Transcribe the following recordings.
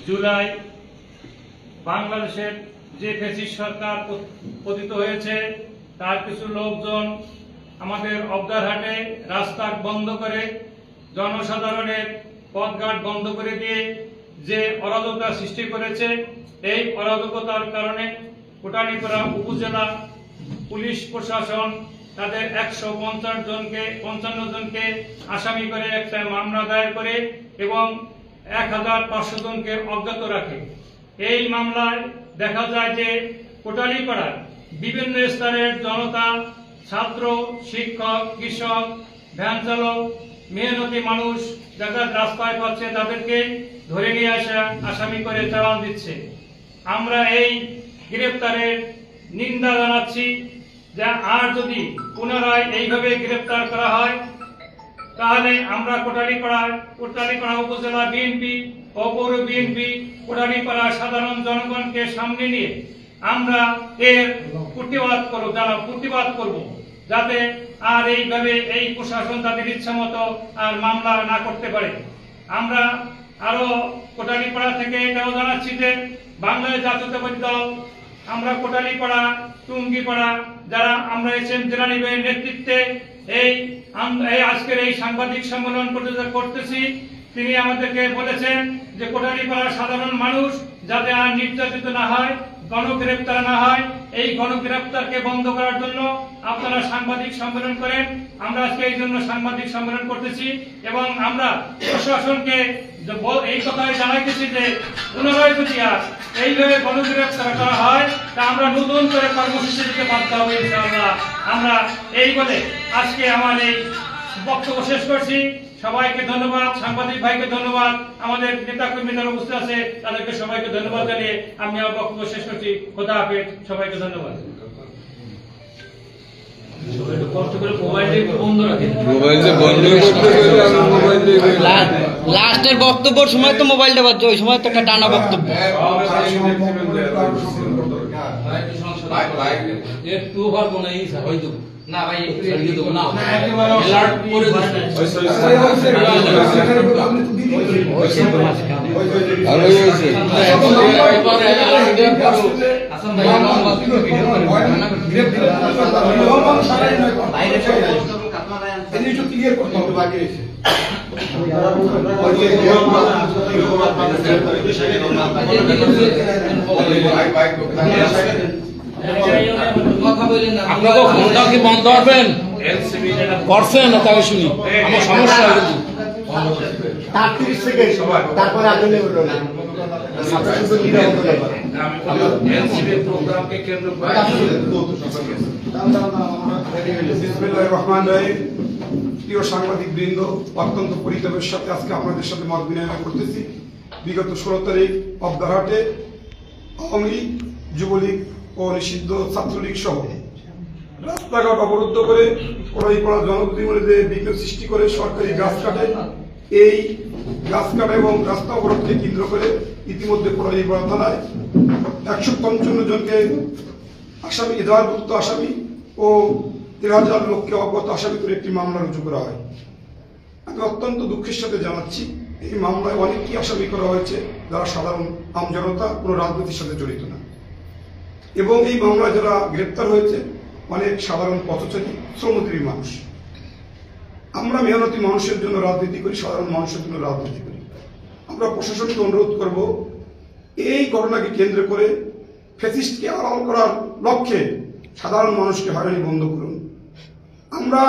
জুলাই বাংলাদেশের যে ফ্যাসিস্ট সরকার পতিত হয়েছে তার কিছু লোকজন আমাদের অবদারহাটে রাস্তা বন্ধ করে জনসাধারণের পথঘাট বন্ধ করে দিয়ে যে অরাজকতা সৃষ্টি করেছে, এই অরাজকতার কারণে কোটালীপাড়া উপজেলা পুলিশ প্রশাসন তাদের 155 জনকে আসামি করে একটা মামলা দায়ের করে এবং 1500 জনকে অজ্ঞাত রাখে। এই মামলায় দেখা যায় যে কোটালীপাড়ার বিভিন্ন স্তরের জনতা, ছাত্র, শিক্ষক, কৃষক, ভ্যান চালক, মেহনতি মানুষ যারা রাস্তায় পাচ্ছে তাদেরকে ধরে নিয়ে আসা আসামি করে চালান দিচ্ছে। আমরা এই গ্রেপ্তারের নিন্দা জানাচ্ছি যে আর যদি পুনরায় এইভাবে গ্রেপ্তার করা হয় তাহলে আমরা কোটালীপাড়া উপজেলা বিএনপি ও পৌর বিএনপি কোটালীপাড়া সাধারণ জনগণকে সামনে নিয়ে আমরা এর প্রতিবাদ করব যাতে আর এইভাবে এই প্রশাসন তাদের ইচ্ছা মতো আর মামলা না করতে পারে। আমরা আরো কোটালীপাড়া থেকে এটাও জানাচ্ছি যে বাংলাদেশ জাতীয়তাবাদী দল আমরা কোটালীপাড়া, টুঙ্গিপাড়া যারা আমরা এসএম জেলানী ভাইয়ের নেতৃত্বে এই আজকের এই সাংবাদিক সম্মেলন করতেছি, তিনি আমাদেরকে বলেছেন যে কোটালীপাড়ার সাধারণ মানুষ যাতে আর নির্যাতিত না হয়, গণগ্রেপ্তার না হয়, এই গণগ্রেপ্তারকে বন্ধ করার জন্য আপনারা সাংবাদিক সম্মেলন করেন। আমরা আজকে এই জন্য সাংবাদিক সম্মেলন করতেছি এবং আমরা প্রশাসনকে এই কথাই জানাইতেছি যে পুনরায় যদি এইভাবে গণগ্রেপ্তার করা হয় তা আমরা নতুন করে কর্মসূচি দিতে বাধ্য হবো ইনশাআল্লাহ। আমরা এই বলে আজকে আমার এই বক্তব্য শেষ করছি। সবাইকে ধন্যবাদ, সাংবাদিক ভাইকে ধন্যবাদ, আমাদের নেতা কর্মী যারা উপস্থিত আছে তাদেরকে সবাইকে ধন্যবাদ জানিয়ে আমি আমার বক্তব্য শেষ করছি। খোদা হাফেজ, সবাইকে ধন্যবাদ। লাস্টের বক্তব্যের সময় তো মোবাইলটা বাজছে, ওই সময় তো একটা টানা বক্তব্য। একটু ওভার কোন এই হয়তো না ভাই একটু ছাড়িয়ে দেব না অ্যালার্ট করে দিচ্ছি আর ওই হইছে এবারে হাসান ভাই ভিডিও করে বাইরে এই একটু ক্লিয়ার করতে হবে বাকি আছে আপনারা ফোনটা কি বন্ধ করবেন করছেন না তাই শুনি আমার সমস্যা হয়ে গেছে 30 সেকেন্ড সবাই তারপরে আপনি বলুন এনসিবি প্রোগ্রামকে কেন্দ্র করে বিসমিল্লাহির রহমানির রহিম। প্রিয় সাংবাদিক বৃন্দ, অত্যন্ত পরিতাপের সাথে আজকে আপনাদের সাথে মত বিনিময় করতেছি। বিগত 16 তারিখ অবদারহাটে আওয়ামী লীগ, যুবলীগ ও নিষিদ্ধ ছাত্রলীগ সহ রাস্তাঘাট অবরুদ্ধ করে কোটালীপাড়া জনপ্রতিনিধিদের বিঘ্ন সৃষ্টি করে সরকারি গাছ কাটে। এই গাছ কাটা এবং রাস্তা অবরোধকে কেন্দ্র করে ইতিমধ্যে কোটালীপাড়া থানায় 155 জনকে আসামি, এজাহারভুক্ত আসামি ও 13,000 লোককে অজ্ঞাত আসামি করে একটি মামলা রুজু করা হয়। আমি অত্যন্ত দুঃখের সাথে জানাচ্ছি এই মামলায় অনেককেই আসামি করা হয়েছে যারা সাধারণ আমজনতা, কোনো রাজনীতির সাথে জড়িত না, এবং এই মামলায় যারা গ্রেপ্তার হয়েছে অনেক সাধারণ পথচারী, শ্রমজীবী মানুষ। আমরা মেহনতি মানুষের জন্য রাজনীতি করি, সাধারণ মানুষের জন্য রাজনীতি করি। আমরা প্রশাসনকে অনুরোধ করব এই ঘটনাকে কেন্দ্র করে ফ্যাসিস্টকে আড়াল করার লক্ষ্যে সাধারণ মানুষকে হয়রানি বন্ধ করুন। আমরা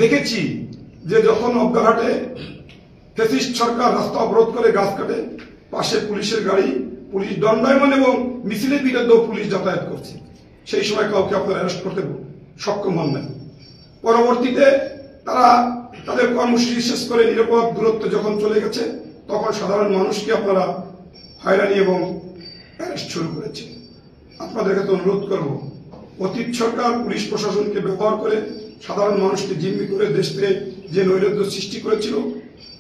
দেখেছি যে যখন অবদারহাটে ফ্যাসিস্ট সরকার রাস্তা অবরোধ করে গাছ কাটে, পাশে পুলিশের গাড়ি, পুলিশ দণ্ডায়মান এবং মিছিলের বিরুদ্ধেও পুলিশ যাতায়াত করছে, সেই সময় কাউকে আপনারা অ্যারেস্ট করতে সক্ষম হন নাই। পরবর্তীতে তারা তাদের কর্মসূচি শেষ করে নিরাপদ দূরত্বে যখন চলে গেছে তখন সাধারণ মানুষকে আপনারা হয়রানি এবং অ্যারেস্ট শুরু করেছে। আপনাদের কাছে অনুরোধ করব, অতীত সরকার পুলিশ প্রশাসনকে ব্যবহার করে সাধারণ মানুষকে জিম্মি করে দেশ থেকে যে নৈরাজ্য সৃষ্টি করেছিল,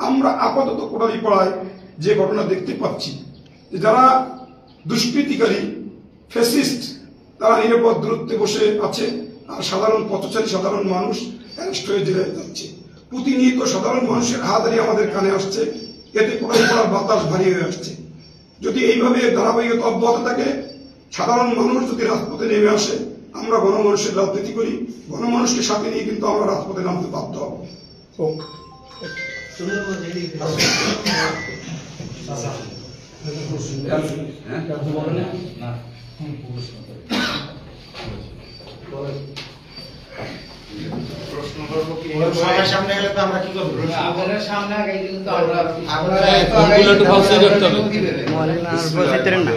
আমরা আপাতত কোটালীপাড়ায় যে ঘটনা দেখতে পাচ্ছি যে যারা দুষ্কৃতিকারী ফ্যাসিস্ট তারা নিরাপদ দূরত্বে বসে আছে আর সাধারণ পথচারী, সাধারণ মানুষ অ্যারেস্ট হয়ে জেলে যাচ্ছে। প্রতিনিয়ত সাধারণ মানুষের হাতড়ি আমাদের কানে আসছে, এতে কোটালীপাড়ার বাতাস ভারী হয়ে আসছে। যদি এইভাবে ধারাবাহিকতা অব্যাহত থাকে, সাধারণ মানুষ যদি রাজপথে নেমে আসে, আমরা গণমানুষের রাজনীতি করি, গণমানুষকে সাথে নিয়ে কিন্তু আমরা রাজপথে নামতে বাধ্য হব। সামনে গেলে তো আমরা কি করবো? আপনাদের সামনে আগে কিন্তু আমরা ফোনগুলো একটু ফাঁসিয়ে রাখতে হবে।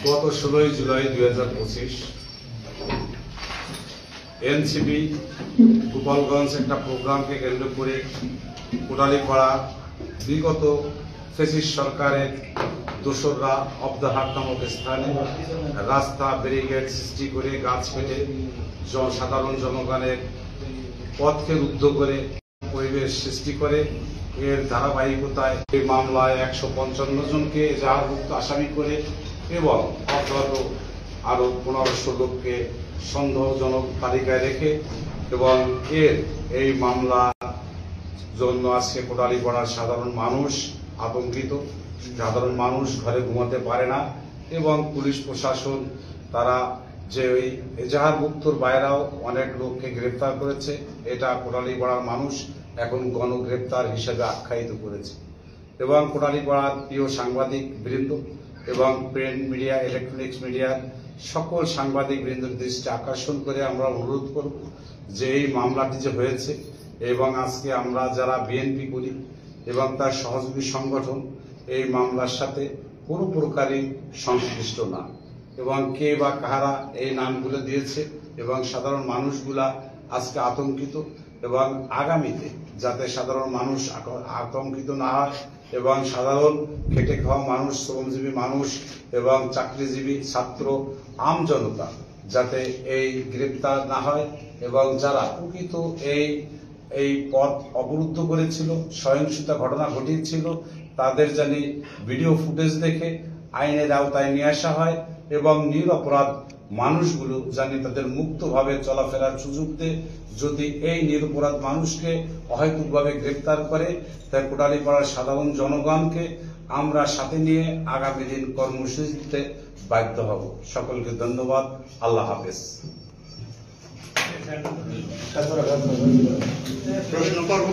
গত 16 জুলাই 2025 এনসিপি গোপালগঞ্জ একটা প্রোগ্রামকে কেন্দ্র করে কোটালীপাড়া বিগত ফ্যাসিস্ট সরকারের দোসররা অবদাহাট নামক স্থানে রাস্তা ব্যারিকেড সৃষ্টি করে গাছ কেটে সাধারণ জনগণের পথকে রুদ্ধ করে পরিবেশ সৃষ্টি করে। এর ধারাবাহিকতায় এই মামলায় 155 জনকে এজাহারভুক্ত আসামি করে এবং অজ্ঞাত আরো 1500 লোককে সন্দেহজনক তালিকায় রেখে এবং এই মামলা জন্য আজকে কোটালীপাড়ার সাধারণ মানুষ আতঙ্কিত। সাধারণ মানুষ ঘরে ঘুমাতে পারে না এবং পুলিশ প্রশাসন তারা যে ওই এজাহারভুক্তর বাইরেও অনেক লোককে গ্রেফতার করেছে, এটা কোটালীপাড়ার মানুষ এখন গণগ্রেপ্তার হিসেবে আখ্যায়িত করেছে। এবং কোটালীপাড়ার প্রিয় সাংবাদিক বৃন্দ এবং প্রিন্ট মিডিয়া, ইলেকট্রনিক্স মিডিয়ার সকল সাংবাদিক বৃন্দের দৃষ্টি আকর্ষণ করে আমরা অনুরোধ করব যে এই মামলাটি যে হয়েছে এবং আজকে আমরা যারা বিএনপি করি এবং তার সহযোগী সংগঠন এই মামলার সাথে কোনো প্রকারই সংশ্লিষ্ট না এবং কে বা কাহারা এই নামগুলো দিয়েছে এবং সাধারণ মানুষগুলা আজকে আতঙ্কিত এবং আগামীতে যাতে সাধারণ মানুষ আতঙ্কিত না হয় এবং সাধারণ খেটে খাওয়া মানুষ, শ্রমজীবী মানুষ এবং চাকরিজীবী ছাত্র আম জনতা যাতে এই গ্রেপ্তার না হয় এবং যারা প্রকৃত এই পথ অবরুদ্ধ করেছিল, সহিংসতা ঘটনা ঘটিয়েছিল, তাদের জানি ভিডিও ফুটেজ দেখে আইনের আওতায় নিয়ে আসা হয় এবং নিরপরাধ মানুষগুলো জানি তাদের মুক্তভাবে চলাফেরার সুযোগ দেয়। যদি এই নিরপরাধ মানুষকে অহেতুকভাবে গ্রেপ্তার করে, তাই কোটালীপাড়ার সাধারণ জনগণকে আমরা সাথে নিয়ে আগামী দিন কর্মসূচিতে বাধ্য হব। সকলকে ধন্যবাদ। আল্লাহ হাফেজ। প্রশ্ন করবো।